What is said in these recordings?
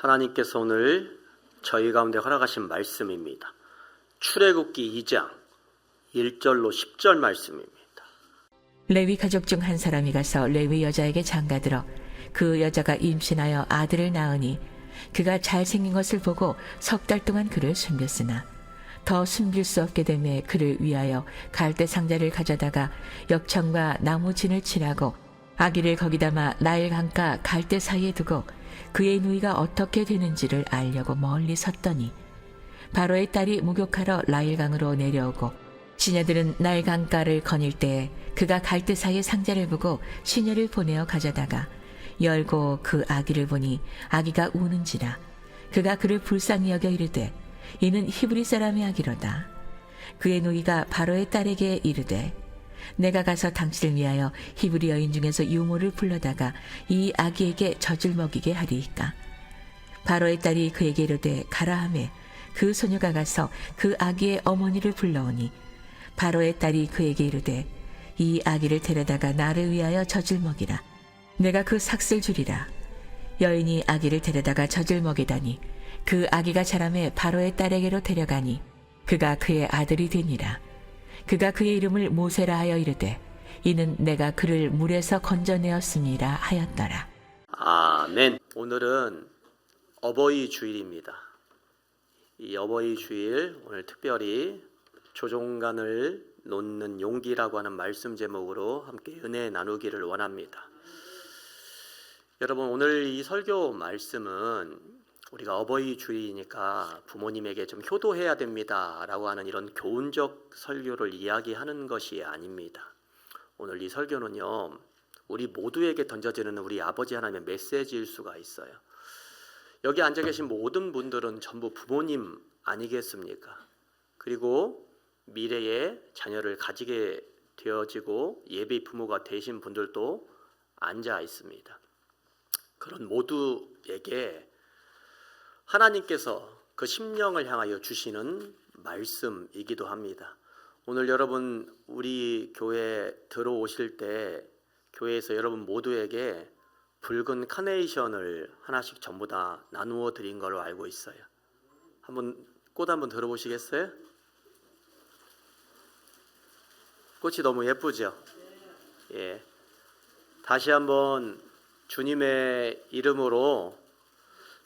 하나님께서 오늘 저희 가운데 허락하신 말씀입니다. 출애굽기 2장 1절로 10절 말씀입니다. 레위 가족 중 한 사람이 가서 레위 여자에게 장가들어 그 여자가 임신하여 아들을 낳으니 그가 잘생긴 것을 보고 3달 동안 그를 숨겼으나 더 숨길 수 없게 되매 그를 위하여 갈대 상자를 가져다가 역청과 나무 진을 칠하고 아기를 거기 담아 나일 강가 갈대 사이에 두고 그의 누이가 어떻게 되는지를 알려고 멀리 섰더니 바로의 딸이 목욕하러 나일강으로 내려오고 시녀들은 나일 강가를 거닐 때에 그가 갈대 사이에 상자를 보고 시녀를 보내어 가져다가 열고 그 아기를 보니 아기가 우는지라 그가 그를 불쌍히 여겨 이르되 이는 히브리 사람의 아기로다. 그의 누이가 바로의 딸에게 이르되 내가 가서 당신을 위하여 히브리 여인 중에서 유모를 불러다가 이 아기에게 젖을 먹이게 하리이까. 바로의 딸이 그에게 이르되 가라 하매 그 소녀가 가서 그 아기의 어머니를 불러오니 바로의 딸이 그에게 이르되 이 아기를 데려다가 나를 위하여 젖을 먹이라. 내가 그 삭슬 주리라. 여인이 아기를 데려다가 젖을 먹이다니 그 아기가 자라매 바로의 딸에게로 데려가니 그가 그의 아들이 되니라. 그가 그의 이름을 모세라 하여 이르되 이는 내가 그를 물에서 건져내었음이라 하였더라. 아멘. 오늘은 어버이 주일입니다. 이 어버이 주일 오늘 특별히 조종간을 놓는 용기라고 하는 말씀 제목으로 함께 은혜 나누기를 원합니다. 여러분, 오늘 이 설교 말씀은 우리가 어버이 주일이니까 부모님에게 좀 효도해야 됩니다 라고 하는 이런 교훈적 설교를 이야기하는 것이 아닙니다. 오늘 이 설교는요, 우리 모두에게 던져지는 우리 아버지 하나님의 메시지일 수가 있어요. 여기 앉아 계신 모든 분들은 전부 부모님 아니겠습니까? 그리고 미래에 자녀를 가지게 되어지고 예비 부모가 되신 분들도 앉아 있습니다. 그런 모두에게 하나님께서 그 심령을 향하여 주시는 말씀이기도 합니다. 오늘 여러분 우리 교회 들어오실 때 교회에서 여러분 모두에게 붉은 카네이션을 하나씩 전부 다 나누어 드린 걸로 알고 있어요. 꽃 한번 들어보시겠어요? 꽃이 너무 예쁘죠? 예. 다시 한번 주님의 이름으로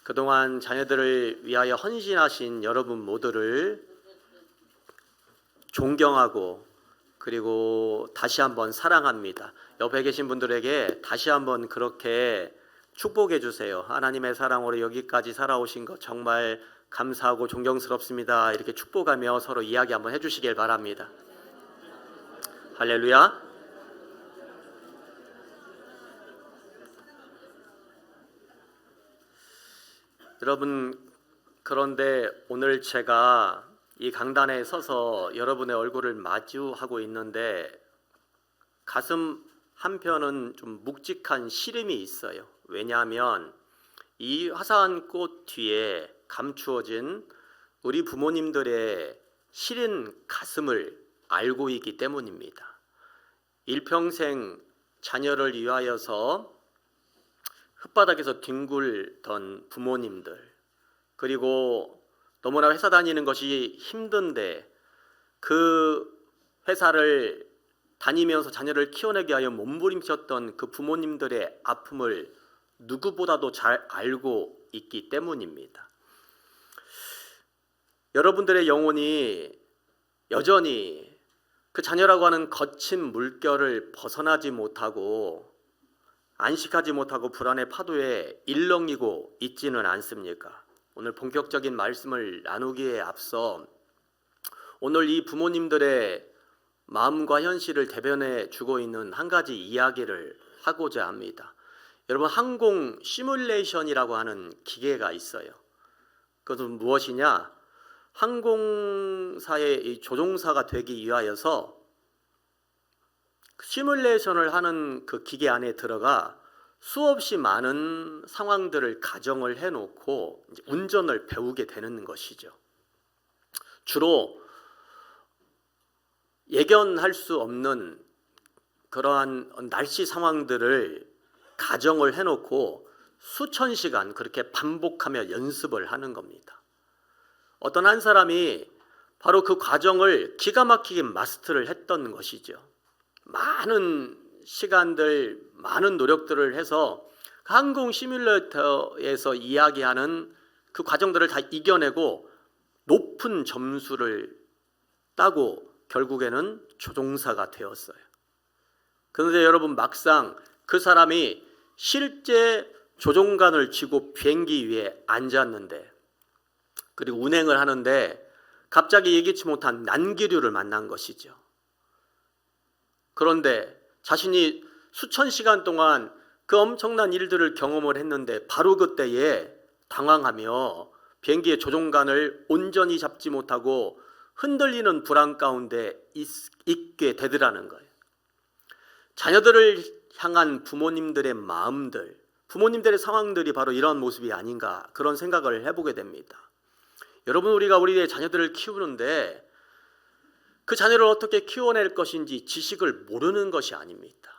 그동안 자녀들을 위하여 헌신하신 여러분 모두를 존경하고 그리고 다시 한번 사랑합니다. 옆에 계신 분들에게 다시 한번 그렇게 축복해 주세요. 하나님의 사랑으로 여기까지 살아오신 것 정말 감사하고 존경스럽습니다. 이렇게 축복하며 서로 이야기 한번 해주시길 바랍니다. 할렐루야. 여러분, 그런데 오늘 제가 이 강단에 서서 여러분의 얼굴을 마주하고 있는데 가슴 한편은 좀 묵직한 시름이 있어요. 왜냐하면 이 화사한 꽃 뒤에 감추어진 우리 부모님들의 시린 가슴을 알고 있기 때문입니다. 일평생 자녀를 위하여서 흙바닥에서 뒹굴던 부모님들, 그리고 너무나 회사 다니는 것이 힘든데 그 회사를 다니면서 자녀를 키워내기 위하여 몸부림쳤던 그 부모님들의 아픔을 누구보다도 잘 알고 있기 때문입니다. 여러분들의 영혼이 여전히 그 자녀라고 하는 거친 물결을 벗어나지 못하고 안식하지 못하고 불안의 파도에 일렁이고 있지는 않습니까? 오늘 본격적인 말씀을 나누기에 앞서 오늘 이 부모님들의 마음과 현실을 대변해 주고 있는 한 가지 이야기를 하고자 합니다. 여러분, 항공 시뮬레이션이라고 하는 기계가 있어요. 그것은 무엇이냐? 항공사의 이 조종사가 되기 위하여서 시뮬레이션을 하는 그 기계 안에 들어가 수없이 많은 상황들을 가정을 해놓고 운전을 배우게 되는 것이죠. 주로 예견할 수 없는 그러한 날씨 상황들을 가정을 해놓고 수천 시간 그렇게 반복하며 연습을 하는 겁니다. 어떤 한 사람이 바로 그 과정을 기가 막히게 마스터를 했던 것이죠. 많은 시간들, 많은 노력들을 해서 항공 시뮬레이터에서 이야기하는 그 과정들을 다 이겨내고 높은 점수를 따고 결국에는 조종사가 되었어요. 그런데 여러분, 막상 그 사람이 실제 조종관을 쥐고 비행기 위에 앉았는데, 그리고 운행을 하는데 갑자기 예기치 못한 난기류를 만난 것이죠. 그런데 자신이 수천 시간 동안 그 엄청난 일들을 경험을 했는데 바로 그때에 당황하며 비행기의 조종관을 온전히 잡지 못하고 흔들리는 불안 가운데 있게 되더라는 거예요. 자녀들을 향한 부모님들의 마음들, 부모님들의 상황들이 바로 이런 모습이 아닌가, 그런 생각을 해보게 됩니다. 여러분, 우리가 우리의 자녀들을 키우는데 그 자녀를 어떻게 키워낼 것인지 지식을 모르는 것이 아닙니다.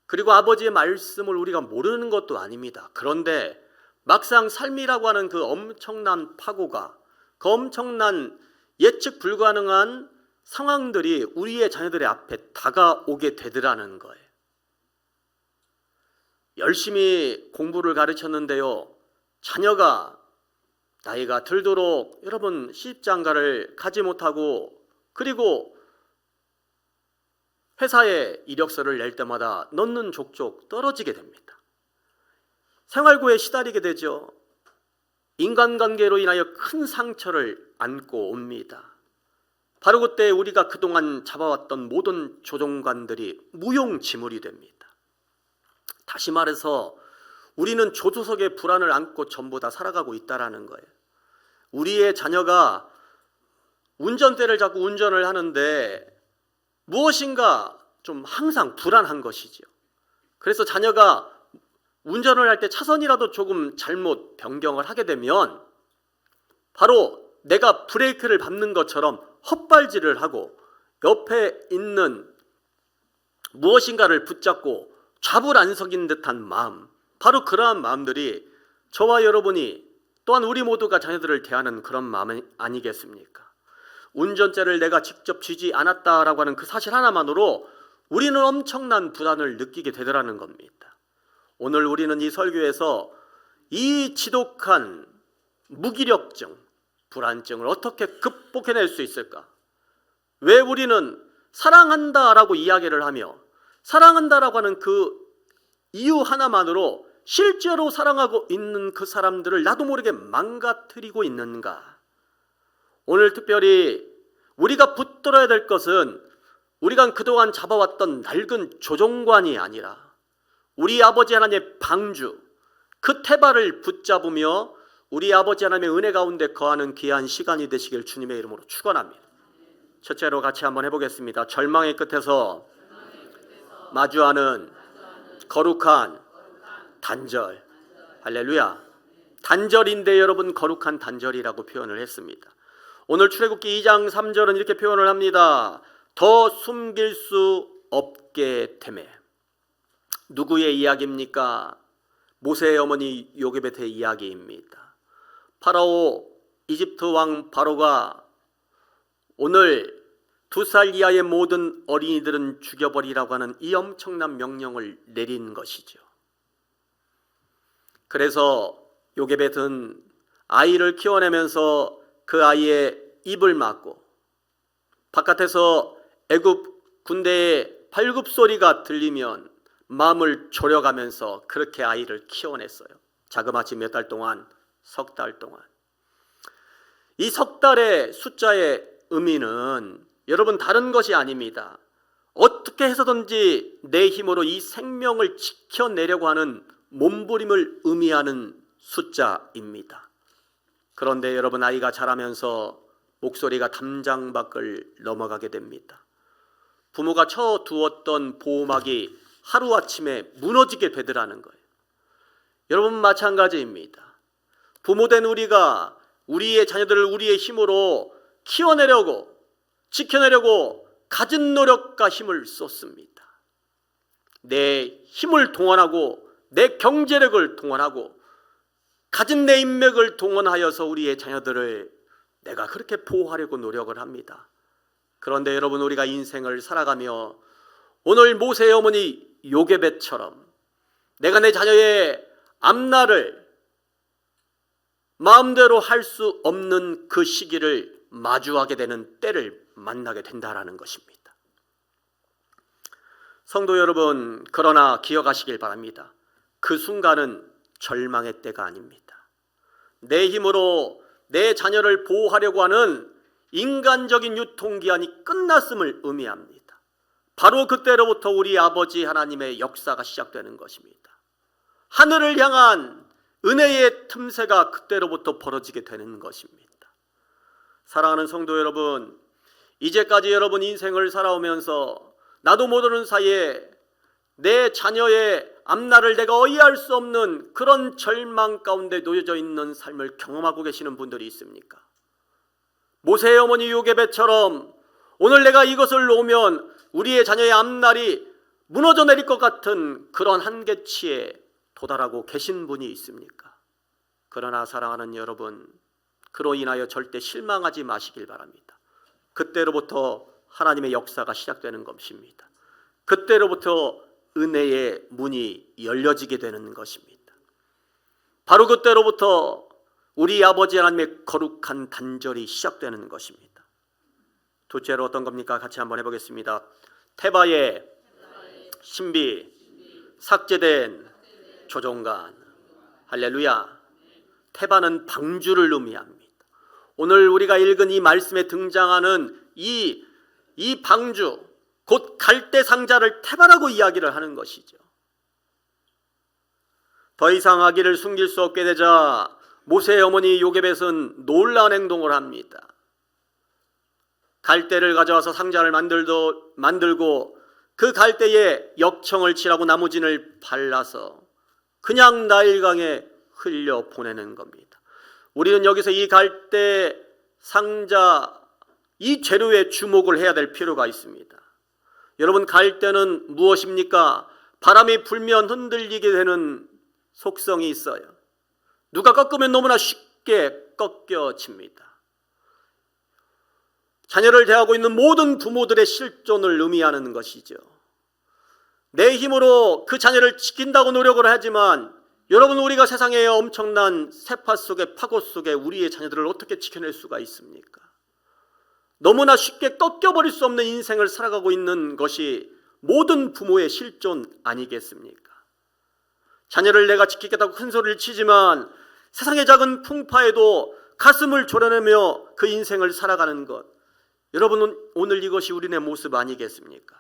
그리고 아버지의 말씀을 우리가 모르는 것도 아닙니다. 그런데 막상 삶이라고 하는 그 엄청난 파고가, 그 엄청난 예측 불가능한 상황들이 우리의 자녀들의 앞에 다가오게 되더라는 거예요. 열심히 공부를 가르쳤는데요, 자녀가 나이가 들도록 여러분 시집장가를 가지 못하고, 그리고 회사에 이력서를 낼 때마다 넣는 족족 떨어지게 됩니다. 생활고에 시달리게 되죠. 인간관계로 인하여 큰 상처를 안고 옵니다. 바로 그때 우리가 그동안 잡아왔던 모든 조종관들이 무용지물이 됩니다. 다시 말해서 우리는 조수석의 불안을 안고 전부 다 살아가고 있다라는 거예요. 우리의 자녀가 운전대를 잡고 운전을 하는데 무엇인가 좀 항상 불안한 것이죠. 그래서 자녀가 운전을 할 때 차선이라도 조금 잘못 변경을 하게 되면 바로 내가 브레이크를 밟는 것처럼 헛발질을 하고 옆에 있는 무엇인가를 붙잡고 좌불안석인 듯한 마음, 바로 그러한 마음들이 저와 여러분이 또한 우리 모두가 자녀들을 대하는 그런 마음 아니겠습니까? 운전대를 내가 직접 쥐지 않았다라고 하는 그 사실 하나만으로 우리는 엄청난 불안을 느끼게 되더라는 겁니다. 오늘 우리는 이 설교에서 이 지독한 무기력증, 불안증을 어떻게 극복해낼 수 있을까? 왜 우리는 사랑한다라고 이야기를 하며 사랑한다라고 하는 그 이유 하나만으로 실제로 사랑하고 있는 그 사람들을 나도 모르게 망가뜨리고 있는가? 오늘 특별히 우리가 붙들어야 될 것은 우리가 그동안 잡아왔던 낡은 조종관이 아니라 우리 아버지 하나님의 방주, 그 태발을 붙잡으며 우리 아버지 하나님의 은혜 가운데 거하는 귀한 시간이 되시길 주님의 이름으로 축원합니다. 첫째로 같이 한번 해보겠습니다. 절망의 끝에서 마주하는 거룩한 단절. 할렐루야. 단절인데 여러분, 거룩한 단절이라고 표현을 했습니다. 오늘 출애굽기 2장 3절은 이렇게 표현을 합니다. 더 숨길 수 없게 되매. 누구의 이야기입니까? 모세의 어머니 요게벳의 이야기입니다. 파라오, 이집트 왕 바로가 오늘 2살 이하의 모든 어린이들은 죽여버리라고 하는 이 엄청난 명령을 내린 것이죠. 그래서 요게벳은 아이를 키워내면서 그 아이의 입을 막고 바깥에서 애굽 군대의 발굽 소리가 들리면 마음을 졸여가면서 그렇게 아이를 키워냈어요. 자그마치 몇 달 동안, 석 달 동안. 이 석 달의 숫자의 의미는 여러분 다른 것이 아닙니다. 어떻게 해서든지 내 힘으로 이 생명을 지켜내려고 하는 몸부림을 의미하는 숫자입니다. 그런데 여러분, 아이가 자라면서 목소리가 담장 밖을 넘어가게 됩니다. 부모가 쳐두었던 보호막이 하루아침에 무너지게 되더라는 거예요. 여러분, 마찬가지입니다. 부모된 우리가 우리의 자녀들을 우리의 힘으로 키워내려고, 지켜내려고 갖은 노력과 힘을 쏟습니다. 내 힘을 동원하고 내 경제력을 동원하고 가진 내 인맥을 동원하여서 우리의 자녀들을 내가 그렇게 보호하려고 노력을 합니다. 그런데 여러분, 우리가 인생을 살아가며 오늘 모세의 어머니 요게벳처럼 내가 내 자녀의 앞날을 마음대로 할 수 없는 그 시기를 마주하게 되는 때를 만나게 된다라는 것입니다. 성도 여러분, 그러나 기억하시길 바랍니다. 그 순간은 절망의 때가 아닙니다. 내 힘으로 내 자녀를 보호하려고 하는 인간적인 유통기한이 끝났음을 의미합니다. 바로 그때로부터 우리 아버지 하나님의 역사가 시작되는 것입니다. 하늘을 향한 은혜의 틈새가 그때로부터 벌어지게 되는 것입니다. 사랑하는 성도 여러분, 이제까지 여러분 인생을 살아오면서 나도 모르는 사이에 내 자녀의 앞날을 내가 어이할 수 없는 그런 절망 가운데 놓여져 있는 삶을 경험하고 계시는 분들이 있습니까? 모세의 어머니 요게벳처럼 오늘 내가 이것을 놓으면 우리의 자녀의 앞날이 무너져 내릴 것 같은 그런 한계치에 도달하고 계신 분이 있습니까? 그러나 사랑하는 여러분, 그로 인하여 절대 실망하지 마시길 바랍니다. 그때로부터 하나님의 역사가 시작되는 것입니다. 그때로부터 은혜의 문이 열려지게 되는 것입니다. 바로 그때로부터 우리 아버지 하나님의 거룩한 단절이 시작되는 것입니다. 둘째로 어떤 겁니까? 같이 한번 해보겠습니다. 테바의 신비, 삭제된 조종간. 할렐루야. 테바는 방주를 의미합니다. 오늘 우리가 읽은 이 말씀에 등장하는 이 방주, 곧 갈대 상자를 테바라고 이야기를 하는 것이죠. 더 이상 아기를 숨길 수 없게 되자 모세의 어머니 요게벳은 놀라운 행동을 합니다. 갈대를 가져와서 상자를 만들고 그 갈대에 역청을 칠하고 나무진을 발라서 그냥 나일강에 흘려 보내는 겁니다. 우리는 여기서 이 갈대 상자, 이 재료에 주목을 해야 될 필요가 있습니다. 여러분, 갈대는 무엇입니까? 바람이 불면 흔들리게 되는 속성이 있어요. 누가 꺾으면 너무나 쉽게 꺾여집니다. 자녀를 대하고 있는 모든 부모들의 실존을 의미하는 것이죠. 내 힘으로 그 자녀를 지킨다고 노력을 하지만 여러분, 우리가 세상의 엄청난 세파 속에, 파고 속에 우리의 자녀들을 어떻게 지켜낼 수가 있습니까? 너무나 쉽게 꺾여버릴 수 없는 인생을 살아가고 있는 것이 모든 부모의 실존 아니겠습니까? 자녀를 내가 지키겠다고 큰 소리를 치지만 세상의 작은 풍파에도 가슴을 졸여내며 그 인생을 살아가는 것, 여러분은 오늘 이것이 우리네 모습 아니겠습니까?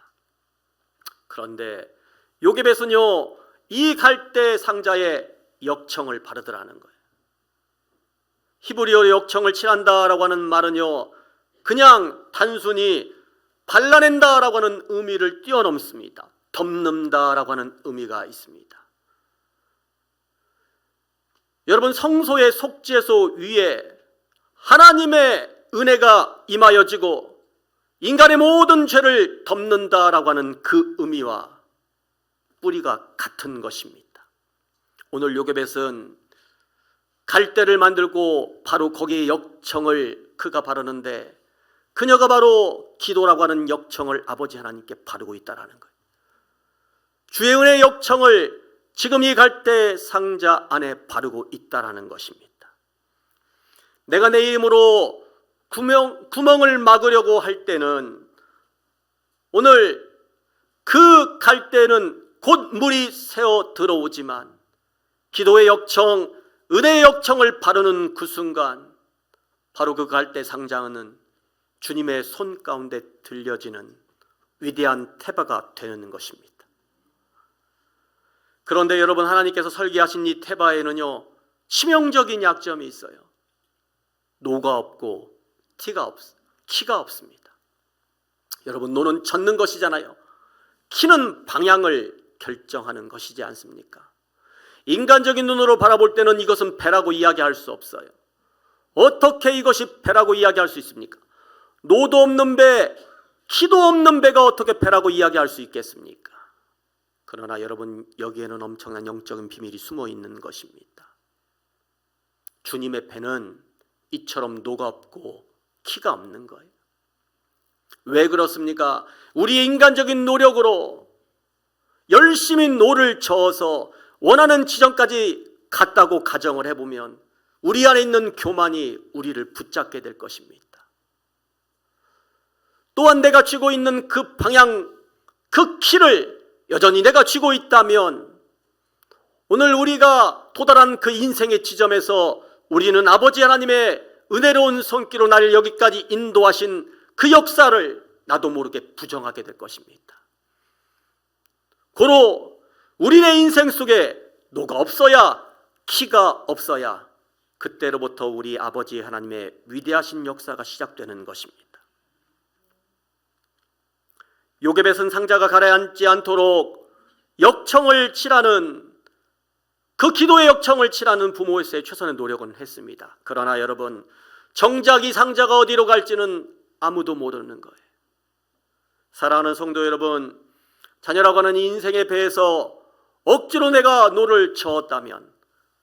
그런데 요게벳은요, 이 갈대 상자에 역청을 바르더라는 거예요. 히브리어로 역청을 칠한다라고 하는 말은요, 그냥 단순히 발라낸다라고 하는 의미를 뛰어넘습니다. 덮는다라고 하는 의미가 있습니다. 여러분, 성소의 속죄소 위에 하나님의 은혜가 임하여지고 인간의 모든 죄를 덮는다라고 하는 그 의미와 뿌리가 같은 것입니다. 오늘 요게벳은 갈대를 만들고 바로 거기에 역청을 그가 바르는데 그녀가 바로 기도라고 하는 역청을 아버지 하나님께 바르고 있다는 거예요. 주의 은혜의 역청을 지금 이 갈대 상자 안에 바르고 있다는 것입니다. 내가 내 힘으로 구멍을 막으려고 할 때는 오늘 그 갈대는 곧 물이 새어 들어오지만 기도의 역청, 은혜의 역청을 바르는 그 순간 바로 그 갈대 상자는 주님의 손 가운데 들려지는 위대한 테바가 되는 것입니다. 그런데 여러분, 하나님께서 설계하신 이 테바에는요, 치명적인 약점이 있어요. 노가 없고 키가 없습니다. 여러분, 노는 젓는 것이잖아요. 키는 방향을 결정하는 것이지 않습니까? 인간적인 눈으로 바라볼 때는 이것은 배라고 이야기할 수 없어요. 어떻게 이것이 배라고 이야기할 수 있습니까? 노도 없는 배, 키도 없는 배가 어떻게 배라고 이야기할 수 있겠습니까? 그러나 여러분, 여기에는 엄청난 영적인 비밀이 숨어 있는 것입니다. 주님의 배는 이처럼 노가 없고 키가 없는 거예요. 왜 그렇습니까? 우리의 인간적인 노력으로 열심히 노를 저어서 원하는 지점까지 갔다고 가정을 해보면 우리 안에 있는 교만이 우리를 붙잡게 될 것입니다. 또한 내가 쥐고 있는 그 방향, 그 키를 여전히 내가 쥐고 있다면 오늘 우리가 도달한 그 인생의 지점에서 우리는 아버지 하나님의 은혜로운 손길로 나를 여기까지 인도하신 그 역사를 나도 모르게 부정하게 될 것입니다. 고로 우리의 인생 속에 노가 없어야, 키가 없어야 그때로부터 우리 아버지 하나님의 위대하신 역사가 시작되는 것입니다. 요게벳은 상자가 가라앉지 않도록 역청을 칠하는, 그 기도의 역청을 칠하는 부모로서의 최선의 노력은 했습니다. 그러나 여러분, 정작 이 상자가 어디로 갈지는 아무도 모르는 거예요. 사랑하는 성도 여러분, 자녀라고 하는 인생의 배에서 억지로 내가 노를 저었다면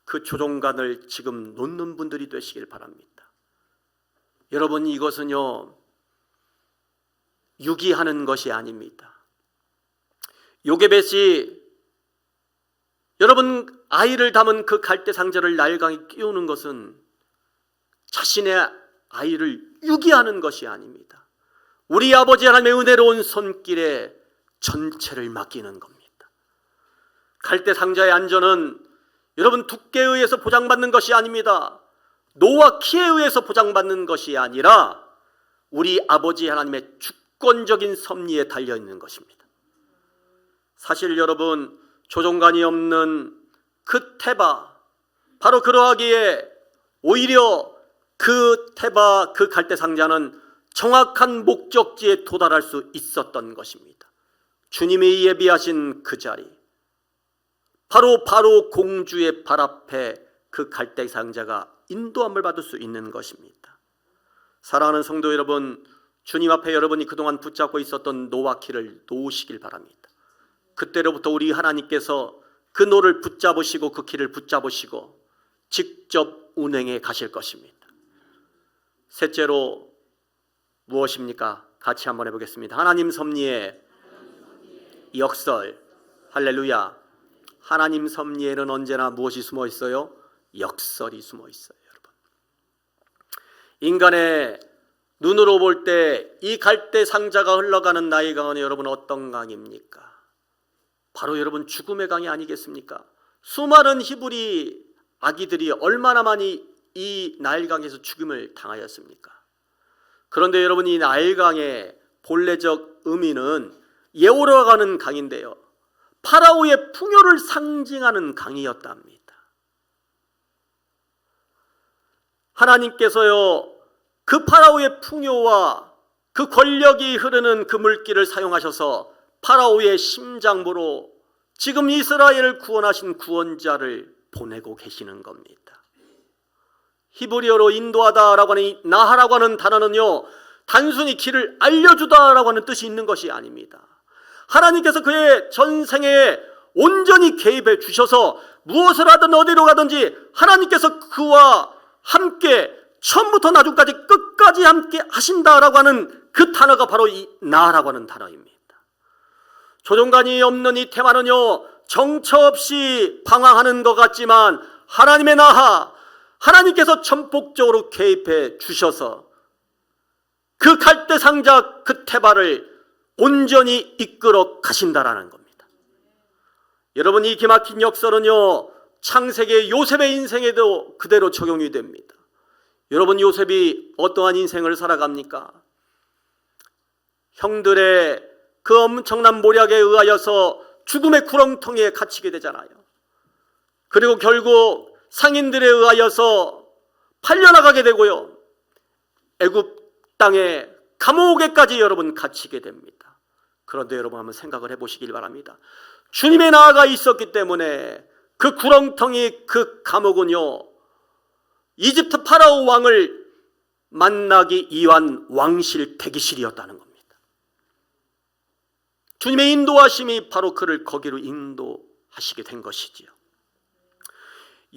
그 조종간을 지금 놓는 분들이 되시길 바랍니다. 여러분, 이것은요 유기하는 것이 아닙니다. 요게벳이 여러분 아이를 담은 그 갈대 상자를 나일강에 끼우는 것은 자신의 아이를 유기하는 것이 아닙니다. 우리 아버지 하나님의 은혜로운 손길에 전체를 맡기는 겁니다. 갈대 상자의 안전은 여러분 두께에 의해서 보장받는 것이 아닙니다. 노와 키에 의해서 보장받는 것이 아니라 우리 아버지 하나님의 주권적인 섭리에 달려있는 것입니다. 사실 여러분, 조종간이 없는 그 태바, 바로 그러하기에 오히려 그 태바, 그 갈대 상자는 정확한 목적지에 도달할 수 있었던 것입니다. 주님이 예비하신 그 자리, 바로 공주의 발 앞에 그 갈대 상자가 인도함을 받을 수 있는 것입니다. 사랑하는 성도 여러분, 주님 앞에 여러분이 그동안 붙잡고 있었던 노와 키를 놓으시길 바랍니다. 그때로부터 우리 하나님께서 그 노를 붙잡으시고 그 키를 붙잡으시고 직접 운행해 가실 것입니다. 셋째로 무엇입니까? 같이 한번 해보겠습니다. 하나님 섭리의 역설. 할렐루야. 하나님 섭리에는 언제나 무엇이 숨어 있어요? 역설이 숨어 있어요. 여러분, 인간의 눈으로 볼 때 이 갈대 상자가 흘러가는 나일강은 여러분 어떤 강입니까? 바로 여러분 죽음의 강이 아니겠습니까? 수많은 히브리 아기들이 얼마나 많이 이 나일강에서 죽음을 당하였습니까? 그런데 여러분, 이 나일강의 본래적 의미는 예오로 가는 강인데요, 파라오의 풍요를 상징하는 강이었답니다. 하나님께서요 그 파라오의 풍요와 그 권력이 흐르는 그 물길을 사용하셔서 파라오의 심장부로 지금 이스라엘을 구원하신 구원자를 보내고 계시는 겁니다. 히브리어로 인도하다라고 하는 이 나하라고 하는 단어는요 단순히 길을 알려주다라고 하는 뜻이 있는 것이 아닙니다. 하나님께서 그의 전생에 온전히 개입해 주셔서 무엇을 하든 어디로 가든지 하나님께서 그와 함께 처음부터 나중까지 끝까지 함께 하신다라고 하는 그 단어가 바로 이 나라고 하는 단어입니다. 조종간이 없는 이 테마는요 정처 없이 방황하는 것 같지만 하나님의 나하, 하나님께서 전폭적으로 개입해 주셔서 그 갈대 상자 그 테마를 온전히 이끌어 가신다라는 겁니다. 여러분, 이 기막힌 역설은요 창세기 요셉의 인생에도 그대로 적용이 됩니다. 여러분, 요셉이 어떠한 인생을 살아갑니까? 형들의 그 엄청난 모략에 의하여서 죽음의 구렁텅이에 갇히게 되잖아요. 그리고 결국 상인들에 의하여서 팔려나가게 되고요 애굽 땅에 감옥에까지 여러분 갇히게 됩니다. 그런데 여러분 한번 생각을 해보시길 바랍니다. 주님의 나아가 있었기 때문에 그 구렁텅이, 그 감옥은요 이집트 파라오 왕을 만나기 위한 왕실 대기실이었다는 겁니다. 주님의 인도하심이 바로 그를 거기로 인도하시게 된 것이지요.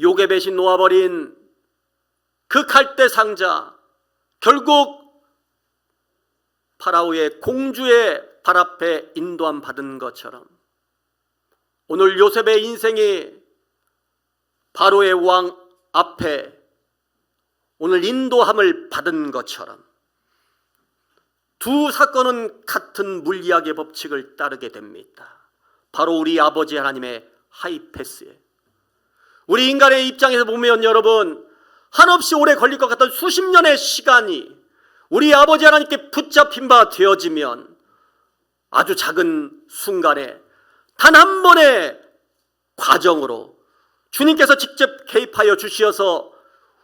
요게벳이 놓아버린 그 갈대 상자, 결국 파라오의 공주의 발 앞에 인도함 받은 것처럼 오늘 요셉의 인생이 바로의 왕 앞에 오늘 인도함을 받은 것처럼 두 사건은 같은 물리학의 법칙을 따르게 됩니다. 바로 우리 아버지 하나님의 하이패스에, 우리 인간의 입장에서 보면 여러분, 한없이 오래 걸릴 것 같던 수십 년의 시간이 우리 아버지 하나님께 붙잡힌 바 되어지면 아주 작은 순간에 단 한 번의 과정으로 주님께서 직접 개입하여 주시어서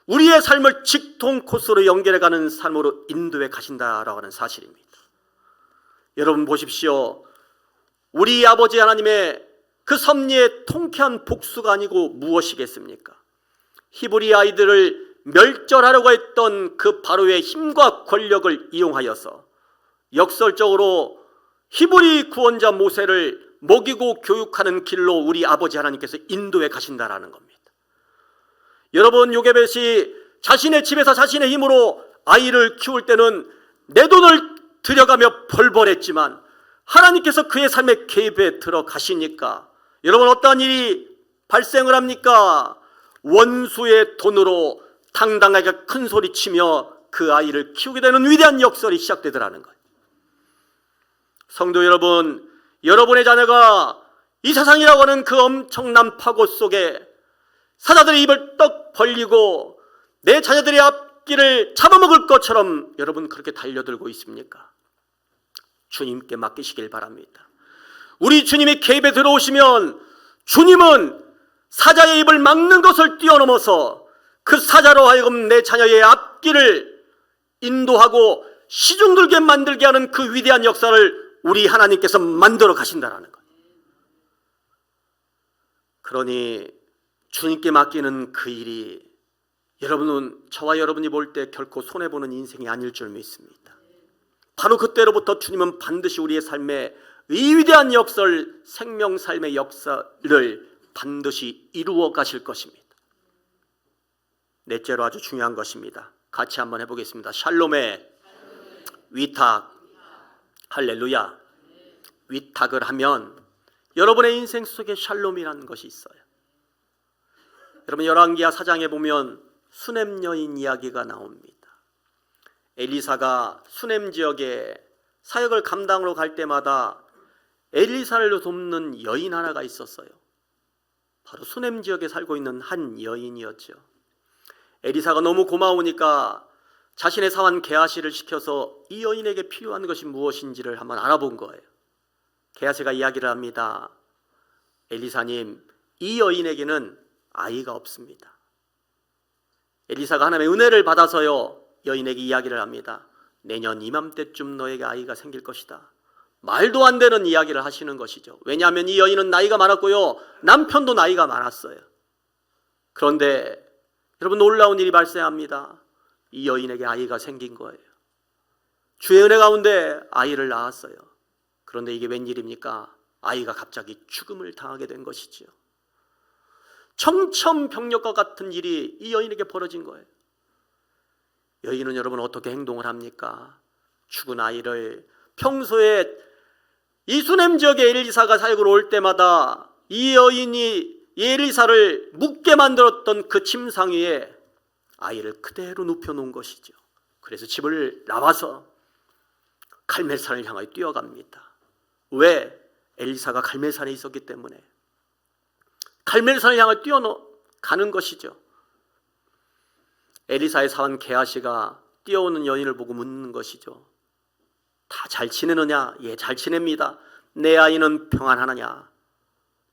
우리의 삶을 직통 코스로 연결해가는 삶으로 인도해 가신다라고 하는 사실입니다. 여러분 보십시오. 우리 아버지 하나님의 그 섭리의 통쾌한 복수가 아니고 무엇이겠습니까? 히브리 아이들을 멸절하려고 했던 그 바로의 힘과 권력을 이용하여서 역설적으로 히브리 구원자 모세를 먹이고 교육하는 길로 우리 아버지 하나님께서 인도해 가신다라는 겁니다. 여러분, 요게벳이 자신의 집에서 자신의 힘으로 아이를 키울 때는 내 돈을 들여가며 벌벌했지만 하나님께서 그의 삶에 개입해 들어가시니까 여러분 어떠한 일이 발생을 합니까? 원수의 돈으로 당당하게 큰 소리치며 그 아이를 키우게 되는 위대한 역설이 시작되더라는 거예요. 성도 여러분, 여러분의 자녀가 이 세상이라고 하는 그 엄청난 파고 속에 사자들의 입을 떡 벌리고 내 자녀들의 앞길을 잡아먹을 것처럼 여러분 그렇게 달려들고 있습니까? 주님께 맡기시길 바랍니다. 우리 주님이 개입에 들어오시면 주님은 사자의 입을 막는 것을 뛰어넘어서 그 사자로 하여금 내 자녀의 앞길을 인도하고 시중들게 만들게 하는 그 위대한 역사를 우리 하나님께서 만들어 가신다라는 거예요. 그러니 주님께 맡기는 그 일이 여러분은 저와 여러분이 볼 때 결코 손해보는 인생이 아닐 줄 믿습니다. 바로 그때로부터 주님은 반드시 우리의 삶에 이 위대한 역설, 생명 삶의 역사를 반드시 이루어 가실 것입니다. 넷째로 아주 중요한 것입니다. 같이 한번 해보겠습니다. 샬롬의 위탁. 할렐루야. 위탁을 하면 여러분의 인생 속에 샬롬이라는 것이 있어요. 여러분 열왕기하 4장에 보면 수넴 여인 이야기가 나옵니다. 엘리사가 수넴 지역에 사역을 감당으로 갈 때마다 엘리사를 돕는 여인 하나가 있었어요. 바로 수넴 지역에 살고 있는 한 여인이었죠. 엘리사가 너무 고마우니까 자신의 사환 게하시를 시켜서 이 여인에게 필요한 것이 무엇인지를 한번 알아본 거예요. 게하시가 이야기를 합니다. 엘리사님, 이 여인에게는 아이가 없습니다. 엘리사가 하나님의 은혜를 받아서요, 여인에게 이야기를 합니다. 내년 이맘때쯤 너에게 아이가 생길 것이다. 말도 안 되는 이야기를 하시는 것이죠. 왜냐하면 이 여인은 나이가 많았고요, 남편도 나이가 많았어요. 그런데 여러분 놀라운 일이 발생합니다. 이 여인에게 아이가 생긴 거예요. 주의 은혜 가운데 아이를 낳았어요. 그런데 이게 웬일입니까? 아이가 갑자기 죽음을 당하게 된 것이지요. 청천벽력과 같은 일이 이 여인에게 벌어진 거예요. 여인은 여러분 어떻게 행동을 합니까? 죽은 아이를 평소에 이 수넴 지역에 엘리사가 사역을 올 때마다 이 여인이 엘리사를 묵게 만들었던 그 침상 위에 아이를 그대로 눕혀놓은 것이죠. 그래서 집을 나와서 갈멜산을 향하여 뛰어갑니다. 왜? 엘리사가 갈멜산에 있었기 때문에 갈멜산을 향하여 뛰어가는 것이죠. 엘리사의 사환 게하시가 뛰어오는 여인을 보고 묻는 것이죠. 다 잘 지내느냐? 예, 잘 지냅니다. 내 아이는 평안하느냐?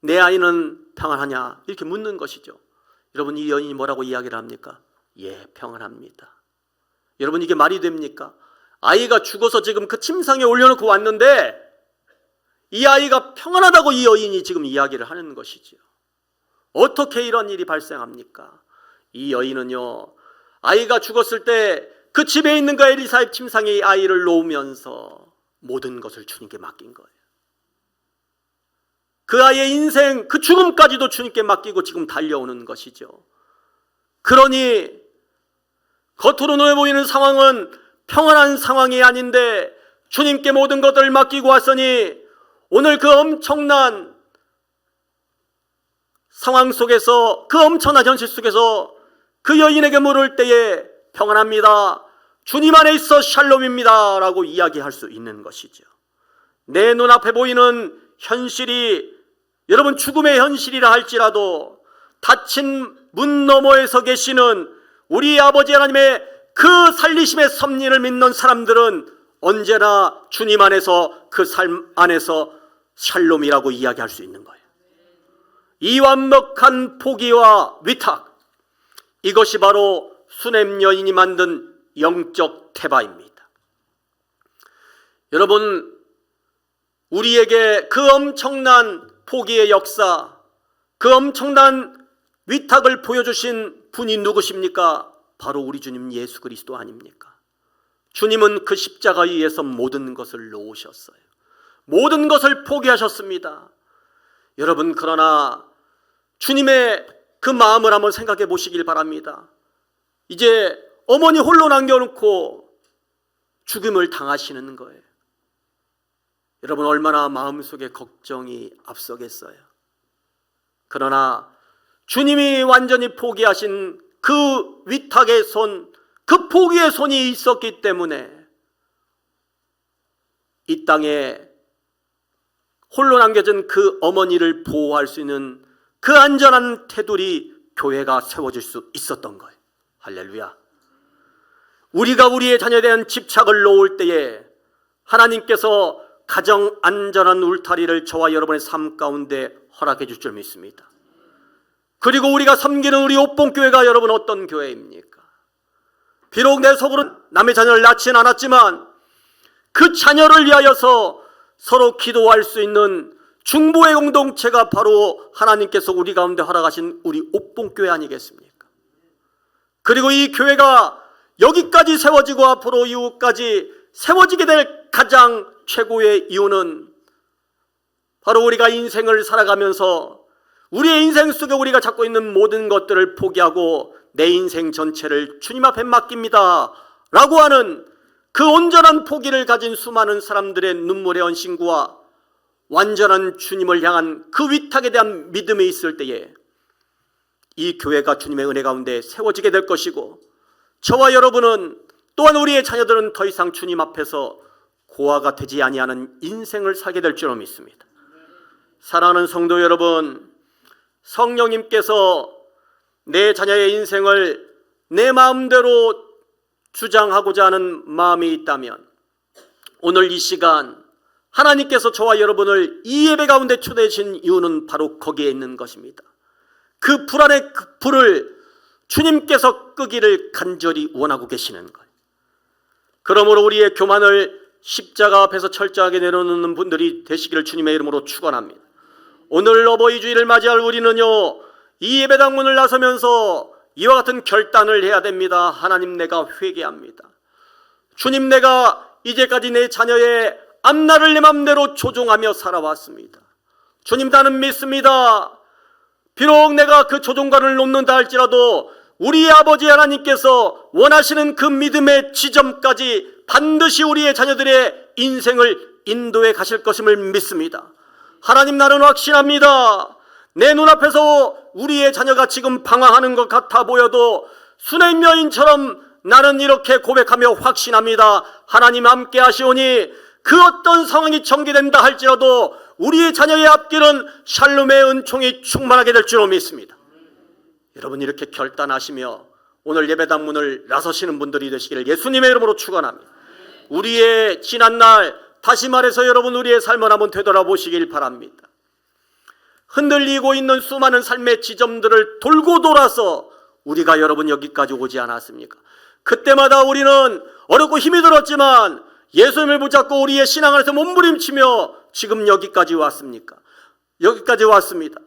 내 아이는 평안하냐? 이렇게 묻는 것이죠. 여러분 이 여인이 뭐라고 이야기를 합니까? 예, 평안합니다. 여러분 이게 말이 됩니까? 아이가 죽어서 지금 그 침상에 올려놓고 왔는데 이 아이가 평안하다고 이 여인이 지금 이야기를 하는 것이죠. 어떻게 이런 일이 발생합니까? 이 여인은요, 아이가 죽었을 때 그 집에 있는 그 엘리사의 침상에 이 아이를 놓으면서 모든 것을 주님께 맡긴 거예요. 그 아이의 인생, 그 죽음까지도 주님께 맡기고 지금 달려오는 것이죠. 그러니 겉으로 눈에 보이는 상황은 평안한 상황이 아닌데 주님께 모든 것들을 맡기고 왔으니 오늘 그 엄청난 상황 속에서, 그 엄청난 현실 속에서 그 여인에게 물을 때에 평안합니다, 주님 안에 있어 샬롬입니다 라고 이야기할 수 있는 것이죠. 내 눈앞에 보이는 현실이 여러분 죽음의 현실이라 할지라도 닫힌 문 너머에 서 계시는 우리 아버지 하나님의 그 살리심의 섭리를 믿는 사람들은 언제나 주님 안에서, 그 삶 안에서 샬롬이라고 이야기할 수 있는 거예요. 이 완벽한 포기와 위탁, 이것이 바로 수넴 여인이 만든 영적 태바입니다. 여러분, 우리에게 그 엄청난 포기의 역사, 그 엄청난 위탁을 보여주신 분이 누구십니까? 바로 우리 주님 예수 그리스도 아닙니까? 주님은 그 십자가 위에서 모든 것을 놓으셨어요. 모든 것을 포기하셨습니다. 여러분, 그러나 주님의 그 마음을 한번 생각해 보시길 바랍니다. 이제 어머니 홀로 남겨놓고 죽음을 당하시는 거예요. 여러분, 얼마나 마음속에 걱정이 앞서겠어요. 그러나 주님이 완전히 포기하신 그 위탁의 손, 그 포기의 손이 있었기 때문에 이 땅에 홀로 남겨진 그 어머니를 보호할 수 있는 그 안전한 테두리, 교회가 세워질 수 있었던 거예요. 할렐루야. 우리가 우리의 자녀에 대한 집착을 놓을 때에 하나님께서 가정 안전한 울타리를 저와 여러분의 삶 가운데 허락해 줄 줄 믿습니다. 그리고 우리가 섬기는 우리 옥봉교회가 여러분 어떤 교회입니까? 비록 내 속으로 남의 자녀를 낳지는 않았지만 그 자녀를 위하여서 서로 기도할 수 있는 중보의 공동체가 바로 하나님께서 우리 가운데 허락하신 우리 옥봉교회 아니겠습니까? 그리고 이 교회가 여기까지 세워지고 앞으로 이후까지 세워지게 될 가장 최고의 이유는 바로 우리가 인생을 살아가면서 우리의 인생 속에 우리가 갖고 있는 모든 것들을 포기하고 내 인생 전체를 주님 앞에 맡깁니다 라고 하는 그 온전한 포기를 가진 수많은 사람들의 눈물의 헌신과 완전한 주님을 향한 그 위탁에 대한 믿음이 있을 때에 이 교회가 주님의 은혜 가운데 세워지게 될 것이고, 저와 여러분은 또한 우리의 자녀들은 더 이상 주님 앞에서 고아가 되지 아니하는 인생을 살게 될 줄로 믿습니다. 사랑하는 성도 여러분, 성령님께서 내 자녀의 인생을 내 마음대로 주장하고자 하는 마음이 있다면 오늘 이 시간 하나님께서 저와 여러분을 이 예배 가운데 초대해 주신 이유는 바로 거기에 있는 것입니다. 그 불안의 그 불을 주님께서 끄기를 간절히 원하고 계시는 거예요. 그러므로 우리의 교만을 십자가 앞에서 철저하게 내려놓는 분들이 되시기를 주님의 이름으로 축원합니다. 오늘 어버이 주일을 맞이할 우리는요, 이 예배당 문을 나서면서 이와 같은 결단을 해야 됩니다. 하나님, 내가 회개합니다. 주님, 내가 이제까지 내 자녀의 앞날을 내 맘대로 조종하며 살아왔습니다. 주님, 나는 믿습니다. 비록 내가 그 조종관을 놓는다 할지라도 우리 아버지 하나님께서 원하시는 그 믿음의 지점까지 반드시 우리의 자녀들의 인생을 인도해 가실 것임을 믿습니다. 하나님, 나는 확신합니다. 내 눈앞에서 우리의 자녀가 지금 방황하는 것 같아 보여도 수넴 여인처럼 나는 이렇게 고백하며 확신합니다. 하나님 함께 하시오니 그 어떤 상황이 전개된다 할지라도 우리의 자녀의 앞길은 샬롬의 은총이 충만하게 될 줄로 믿습니다. 여러분, 이렇게 결단하시며 오늘 예배당 문을 나서시는 분들이 되시기를 예수님의 이름으로 축원합니다. 우리의 지난날, 다시 말해서 여러분, 우리의 삶을 한번 되돌아보시길 바랍니다. 흔들리고 있는 수많은 삶의 지점들을 돌고 돌아서 우리가 여러분 여기까지 오지 않았습니까? 그때마다 우리는 어렵고 힘이 들었지만 예수님을 붙잡고 우리의 신앙 안에서 몸부림치며 지금 여기까지 왔습니까? 여기까지 왔습니다.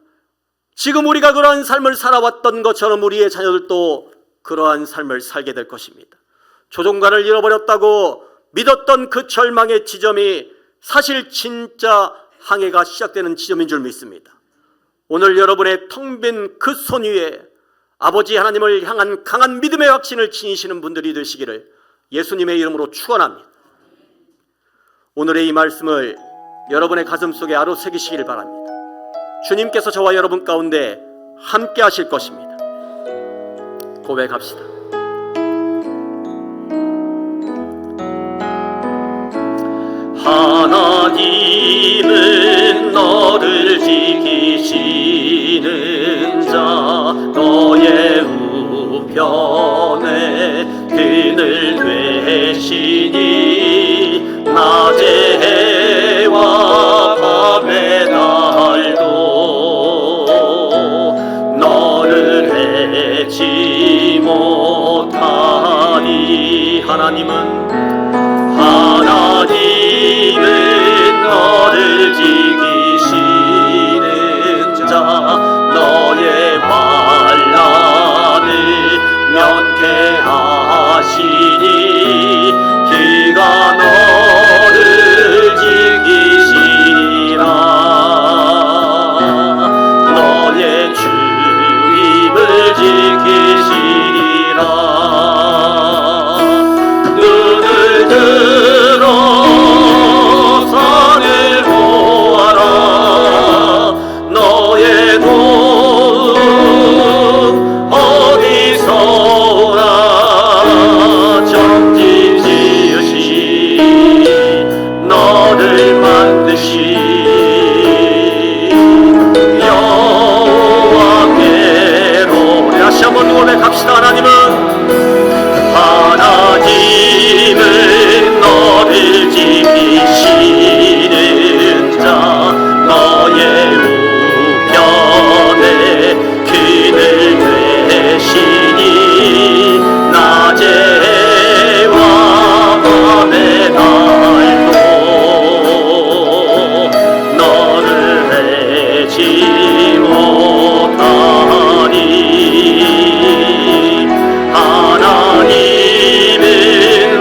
지금 우리가 그러한 삶을 살아왔던 것처럼 우리의 자녀들도 그러한 삶을 살게 될 것입니다. 조종관을 잃어버렸다고 믿었던 그 절망의 지점이 사실 진짜 항해가 시작되는 지점인 줄 믿습니다. 오늘 여러분의 텅 빈 그 손 위에 아버지 하나님을 향한 강한 믿음의 확신을 지니시는 분들이 되시기를 예수님의 이름으로 축원합니다. 오늘의 이 말씀을 여러분의 가슴 속에 아로 새기시길 바랍니다. 주님께서 저와 여러분 가운데 함께 하실 것입니다. 고백합시다. 하나님은 너를 지키시는 자, 너의 우편에 그늘 되시니 낮의 해와 밤의 달도 너를 해치 못하니. 하나님은 너를 지키시는 자, 너의 환난을 면케하시니 그가 너를 지키시리라. 너의 주임을 지키시리라. 눈을 들어 산을 보아라. 너의 도움 어디서 오나. 정직 지으시 너를 만드신 여호와께로. 다시 한번 고백합시다. 하나님은 너를 지키시는 자, 너의 우편에 그늘 되시니 낮의 해와 밤의 달도 너를 해치 못하니. 하나님은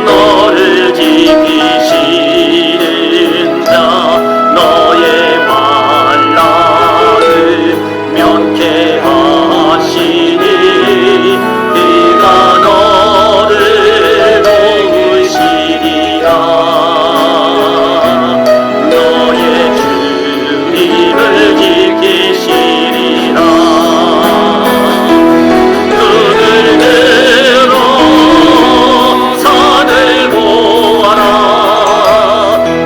너를 지키시는 자, 너의 환난을 면케하시니 그가 너를 도우시리라. 너의 주님을 지키시리라. 눈을 들어 산을 보아라.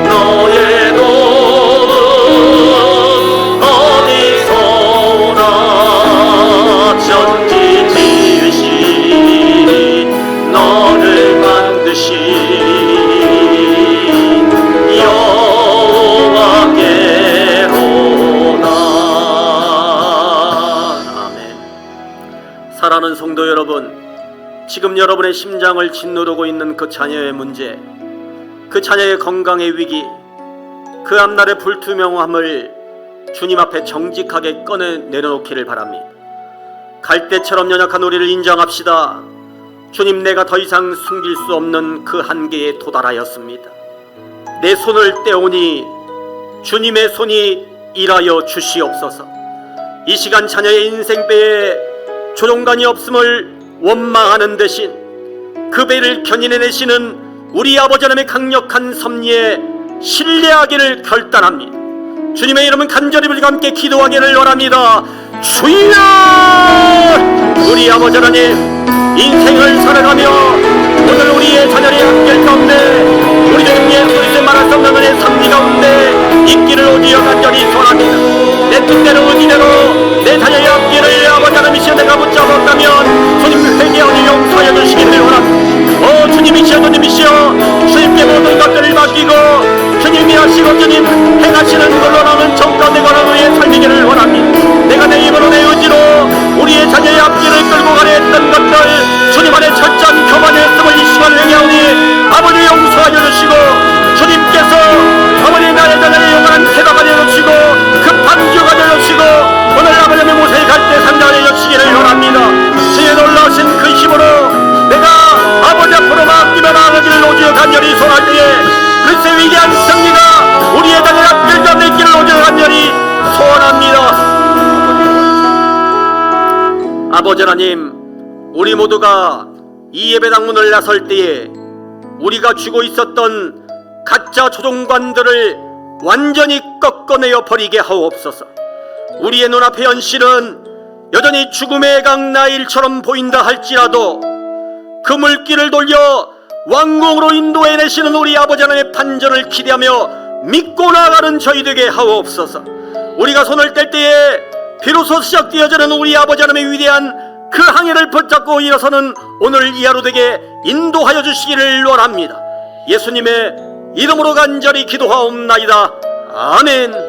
너의 도움 어디서 오나. 전지 지으신 너를 만드신 여호와께로다. 아멘. 사랑하는 성도 여러분, 지금 여러분의 심장을 짓누르고 있는 그 자녀의 문제, 그 자녀의 건강의 위기, 그 앞날의 불투명함을 주님 앞에 정직하게 꺼내 내려놓기를 바랍니다. 갈대처럼 연약한 우리를 인정합시다. 주님, 내가 더 이상 숨길 수 없는 그 한계에 도달하였습니다. 내 손을 떼오니 주님의 손이 일하여 주시옵소서. 이 시간 자녀의 인생배에 조종관이 없음을 원망하는 대신 그 배를 견인해내시는 우리 아버지 하나님의 강력한 섭리에 신뢰하기를 결단합니다. 주님의 이름은 간절히 우리가 함께 기도하기를 원합니다. 주여! 우리 아버지 하나님, 인생을 살아가며 오늘 우리의 자녀의 앞길 가운데 우리 주님 예수 그리스도의 말할 수 없는 은혜의 섭리 가운데 있기를 오주여 간절히 소원합니다. 내 뜻대로 의지대로 내 자녀의 앞길을 아버지 하나님 이시여 내가 붙잡았다면 주님 회개하니 용서하여 주시기를 원합니다. 주님이시여 주님께 모든 것들을 맡기고 주님이 하시고 주님 행하시는 걸로 나는 정가되고 우리의 삶이기를 원합니다. 내가 내 힘으로 내 의지로 우리의 자녀의 앞길을 끌고 가려 했던 것들 주님 안에 철저한 교만했음을 이 시간 회개하오니 아버지 용서하여 주시고 주님께서 아버지 나의 자녀의 영원한 대답을 해주시고 급한 교가 되어주시고 오늘 아버지의 모세의 갈대 상자를 해주시기를 원합니다. 주의 놀라우신 그 힘으로 내가 아버지 앞으로 맡기며 나아가기를 오주여 간절히 소원할 때에 그리스도의 위대한 승리가 우리의 자녀의 앞길 가운데 있기를 오주여 간절히 소원합니다. 아버지 하나님, 우리 모두가 이 예배당문을 나설 때에 우리가 쥐고 있었던 가짜 조종관들을 완전히 꺾어내어 버리게 하옵소서. 우리의 눈앞의 현실은 여전히 죽음의 강 나일처럼 보인다 할지라도 그 물길을 돌려 왕궁으로 인도해내시는 우리 아버지 하나님의 판전을 기대하며 믿고 나아가는 저희 되게 하옵소서. 우리가 손을 뗄 때에 비로소 시작되어지는 우리 아버지 하나님의 위대한 그 항해를 붙잡고 일어서는 오늘 이 하루 되게 인도하여 주시기를 원합니다. 예수님의 이름으로 간절히 기도하옵나이다. 아멘.